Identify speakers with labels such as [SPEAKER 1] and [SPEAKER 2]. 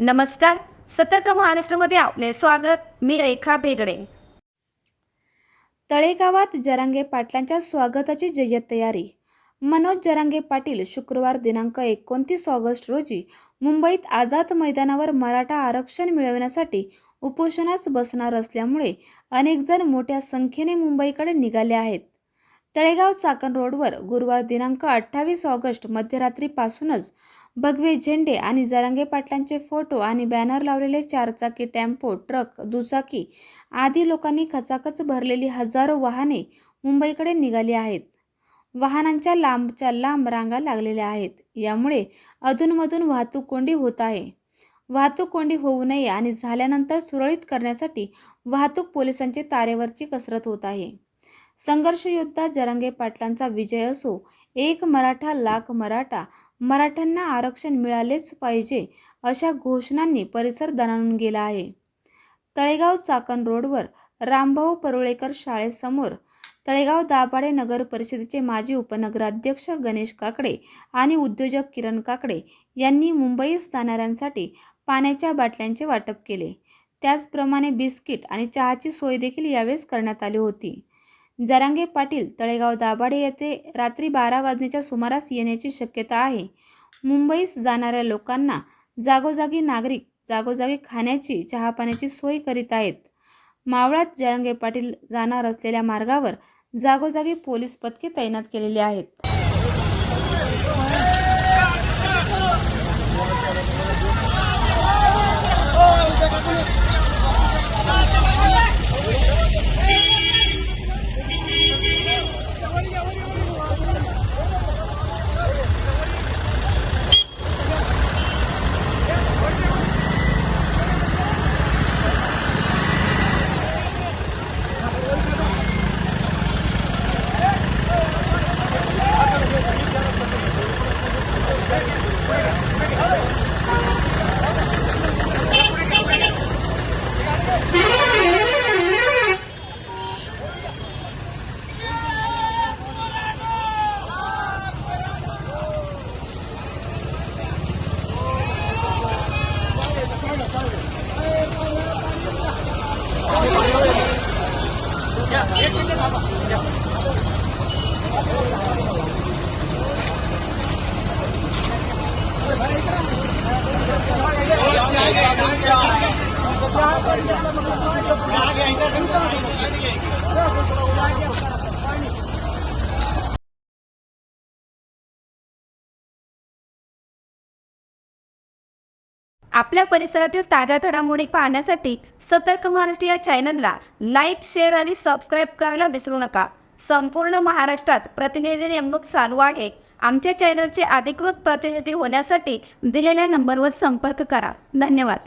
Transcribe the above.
[SPEAKER 1] नमस्कार. सतर्क महाराष्ट्रामध्ये आपले स्वागत. मी रेखा बेगडे.
[SPEAKER 2] तळेगावात जरांगे पाटलांच्या स्वागताची जय्यत तयारी. मनोज जरांगे पाटील शुक्रवार दिनांक 29 ऑगस्ट रोजी मुंबईत आझाद मैदानावर मराठा आरक्षण मिळवण्यासाठी उपोषणास बसणार असल्यामुळे अनेक जण मोठ्या संख्येने मुंबईकडे निघाले आहेत. तळेगाव चाकण रोडवर गुरुवार दिनांक 28 ऑगस्ट मध्यरात्रीपासूनच भगवे झेंडे आणि जरांगे पाटलांचे फोटो आणि बॅनर लावलेले चारचाकी टेम्पो, ट्रक, दुचाकी आदी लोकांनी खचाखच भरलेली हजारो वाहने मुंबईकडे निघाली आहेत. वाहनांच्या लांबच्या लांब रांगा लागलेल्या आहेत. यामुळे अधूनमधून वाहतूक कोंडी होत आहे. वाहतूक कोंडी होऊ नये आणि झाल्यानंतर सुरळीत करण्यासाठी वाहतूक पोलिसांची तारेवरची कसरत होत आहे. संघर्ष योद्धा जरांगे पाटलांचा विजय असो. एक मराठा लाख मराठा, मराठ्यांना आरक्षण मिळालेच पाहिजे अशा घोषणांनी परिसर दणाणून गेला आहे. तळेगाव चाकण रोडवर रामभाऊ परुळेकर शाळेसमोर तळेगाव दाभाडे नगर परिषदेचे माजी उपनगराध्यक्ष गणेश काकडे आणि उद्योजक किरण काकडे यांनी मुंबईत जाणाऱ्यांसाठी पाण्याच्या बाटल्यांचे वाटप केले. त्याचप्रमाणे बिस्किट आणि चहाची सोय देखील यावेळेस करण्यात आली होती. जरांगे पाटील तळेगाव दाभाडे येथे रात्री 12 वाजण्याच्या सुमारास येण्याची शक्यता आहे. मुंबईस जाणाऱ्या लोकांना जागोजागी नागरिक जागोजागी खाण्याची चहापाण्याची सोय करीत आहेत. मावळात जरांगे पाटील जाणार असलेल्या मार्गावर जागोजागी पोलीस पथके तैनात केलेली आहेत.
[SPEAKER 1] आपल्या परिसरातील ताज्या घडामोडी पाहण्यासाठी सतर्क महाराष्ट्र या चॅनलला लाईक, शेअर आणि सबस्क्राईब करायला विसरू नका. संपूर्ण महाराष्ट्रात प्रतिनिधी नेमणूक चालू आहे. आमच्या चॅनलचे अधिकृत प्रतिनिधी होण्यासाठी दिलेल्या नंबरवर संपर्क करा. धन्यवाद.